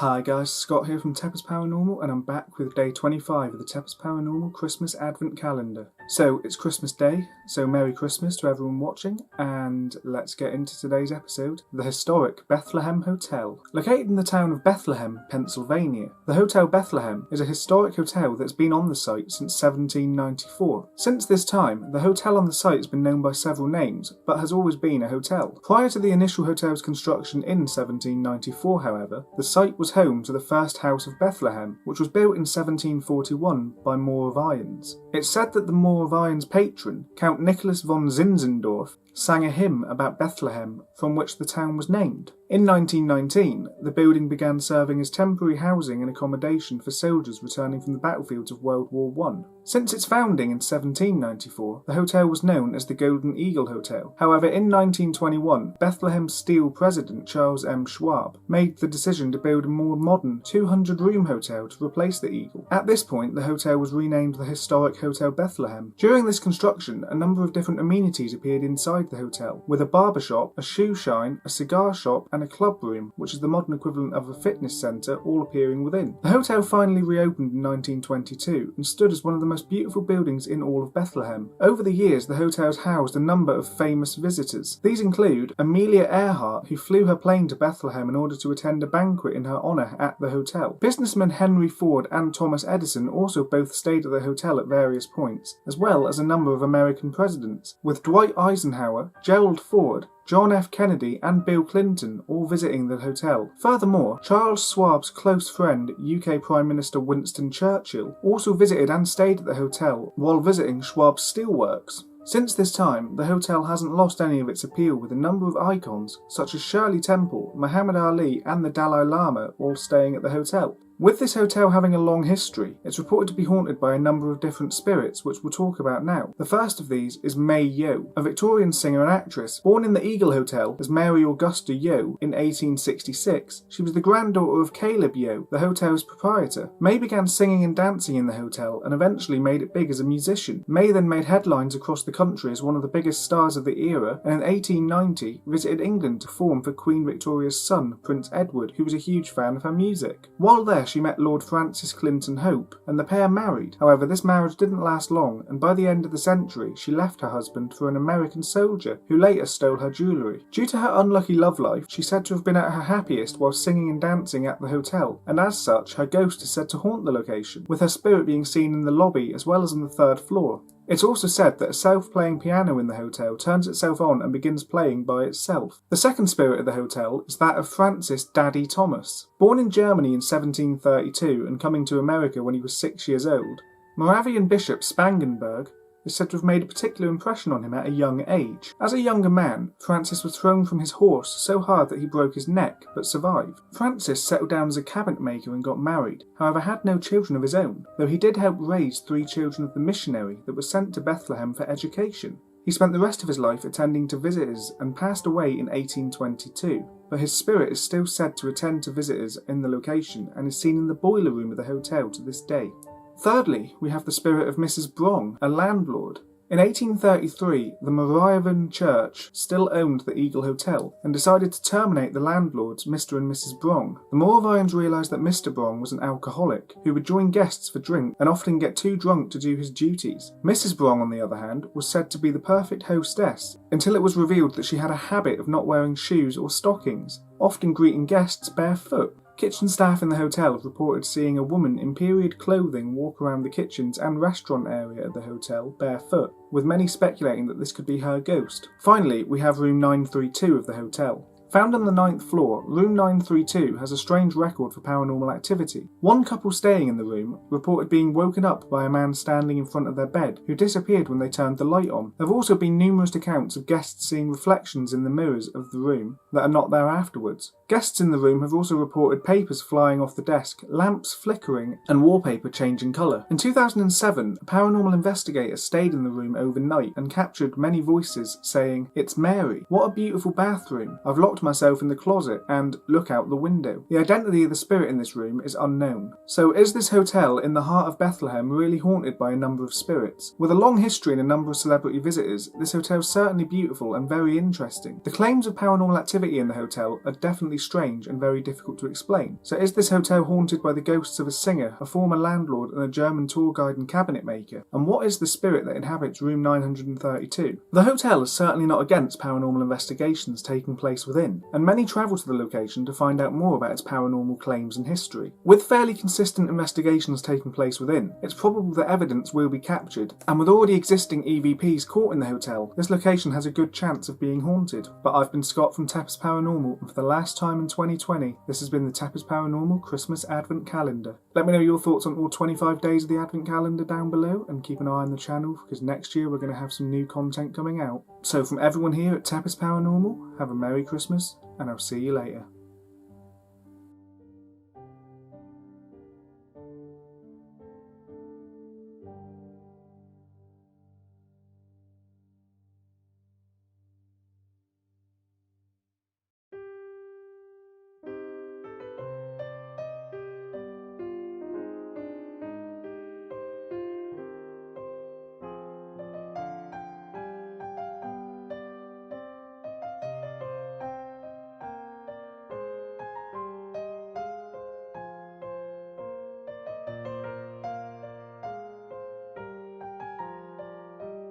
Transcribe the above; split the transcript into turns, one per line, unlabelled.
Hi guys, Scott here from TEPIS Paranormal, and I'm back with day 25 of the TEPIS Paranormal Christmas Advent Calendar. So it's Christmas Day, so Merry Christmas to everyone watching, and let's get into today's episode. The historic Bethlehem Hotel. Located in the town of Bethlehem, Pennsylvania, the Hotel Bethlehem is a historic hotel that's been on the site since 1794. Since this time, the hotel on the site has been known by several names, but has always been a hotel. Prior to the initial hotel's construction in 1794, however, the site was home to the first House of Bethlehem, which was built in 1741 by Moore of Irons. It's said that the Moore of Irons patron, Count Nicholas von Zinzendorf, sang a hymn about Bethlehem from which the town was named. In 1919, the building began serving as temporary housing and accommodation for soldiers returning from the battlefields of World War I. Since its founding in 1794, the hotel was known as the Golden Eagle Hotel. However, in 1921, Bethlehem Steel president Charles M. Schwab made the decision to build a more modern 200-room hotel to replace the Eagle. At this point, the hotel was renamed the Historic Hotel Bethlehem. During this construction, a number of different amenities appeared inside the hotel, with a barber shop, a shoe shine, a cigar shop, and a club room, which is the modern equivalent of a fitness centre, all appearing within. The hotel finally reopened in 1922 and stood as one of the most beautiful buildings in all of Bethlehem. Over the years, the hotel has housed a number of famous visitors. These include Amelia Earhart, who flew her plane to Bethlehem in order to attend a banquet in her honour at the hotel. Businessmen Henry Ford and Thomas Edison also both stayed at the hotel at various points, as well as a number of American presidents, with Dwight Eisenhower, Gerald Ford, John F. Kennedy and Bill Clinton all visiting the hotel. Furthermore, Charles Schwab's close friend, UK Prime Minister Winston Churchill, also visited and stayed at the hotel while visiting Schwab's steelworks. Since this time, the hotel hasn't lost any of its appeal, with a number of icons such as Shirley Temple, Muhammad Ali and the Dalai Lama all staying at the hotel. With this hotel having a long history, it's reported to be haunted by a number of different spirits, which we'll talk about now. The first of these is May Yo, a Victorian singer and actress. Born in the Eagle Hotel as Mary Augusta Yo in 1866, she was the granddaughter of Caleb Yo, the hotel's proprietor. May began singing and dancing in the hotel and eventually made it big as a musician. May then made headlines across the country as one of the biggest stars of the era, and in 1890 visited England to perform for Queen Victoria's son, Prince Edward, who was a huge fan of her music. While there, she met Lord Francis Clinton Hope, and the pair married. However, this marriage didn't last long, and by the end of the century, she left her husband for an American soldier, who later stole her jewellery. Due to her unlucky love life, she's said to have been at her happiest while singing and dancing at the hotel, and as such, her ghost is said to haunt the location, with her spirit being seen in the lobby as well as on the third floor. It's also said that a self-playing piano in the hotel turns itself on and begins playing by itself. The second spirit of the hotel is that of Francis Daddy Thomas. Born in Germany in 1732 and coming to America when he was 6 years old, Moravian Bishop Spangenberg is said to have made a particular impression on him at a young age. As a younger man, Francis was thrown from his horse so hard that he broke his neck, but survived. Francis settled down as a cabinet maker and got married, however had no children of his own, though he did help raise 3 children of the missionary that were sent to Bethlehem for education. He spent the rest of his life attending to visitors and passed away in 1822, but his spirit is still said to attend to visitors in the location and is seen in the boiler room of the hotel to this day. Thirdly, we have the spirit of Mrs. Brong, a landlord. In 1833, the Moravian Church still owned the Eagle Hotel and decided to terminate the landlords, Mr. and Mrs. Brong. The Moravians realised that Mr. Brong was an alcoholic who would join guests for drink and often get too drunk to do his duties. Mrs. Brong, on the other hand, was said to be the perfect hostess until it was revealed that she had a habit of not wearing shoes or stockings, often greeting guests barefoot. Kitchen staff in the hotel have reported seeing a woman in period clothing walk around the kitchens and restaurant area at the hotel barefoot, with many speculating that this could be her ghost. Finally, we have room 932 of the hotel. Found on the 9th floor, room 932 has a strange record for paranormal activity. One couple staying in the room reported being woken up by a man standing in front of their bed, who disappeared when they turned the light on. There have also been numerous accounts of guests seeing reflections in the mirrors of the room that are not there afterwards. Guests in the room have also reported papers flying off the desk, lamps flickering, and wallpaper changing colour. In 2007, a paranormal investigator stayed in the room overnight and captured many voices saying, "It's Mary. What a beautiful bathroom. I've locked to myself in the closet and look out the window. The identity of the spirit in this room is unknown. So is this hotel in the heart of Bethlehem really haunted by a number of spirits? With a long history and a number of celebrity visitors, this hotel is certainly beautiful and very interesting. The claims of paranormal activity in the hotel are definitely strange and very difficult to explain. So is this hotel haunted by the ghosts of a singer, a former landlord and a German tour guide and cabinet maker? And what is the spirit that inhabits room 932? The hotel is certainly not against paranormal investigations taking place within, and many travel to the location to find out more about its paranormal claims and history. With fairly consistent investigations taking place within, it's probable that evidence will be captured, and with already existing EVPs caught in the hotel, this location has a good chance of being haunted. But I've been Scott from TEPIS Paranormal, and for the last time in 2020, this has been the TEPIS Paranormal Christmas Advent Calendar. Let me know your thoughts on all 25 days of the Advent Calendar down below, and keep an eye on the channel because next year we're going to have some new content coming out. So from everyone here at TEPIS Paranormal, have a Merry Christmas, and I'll see you later.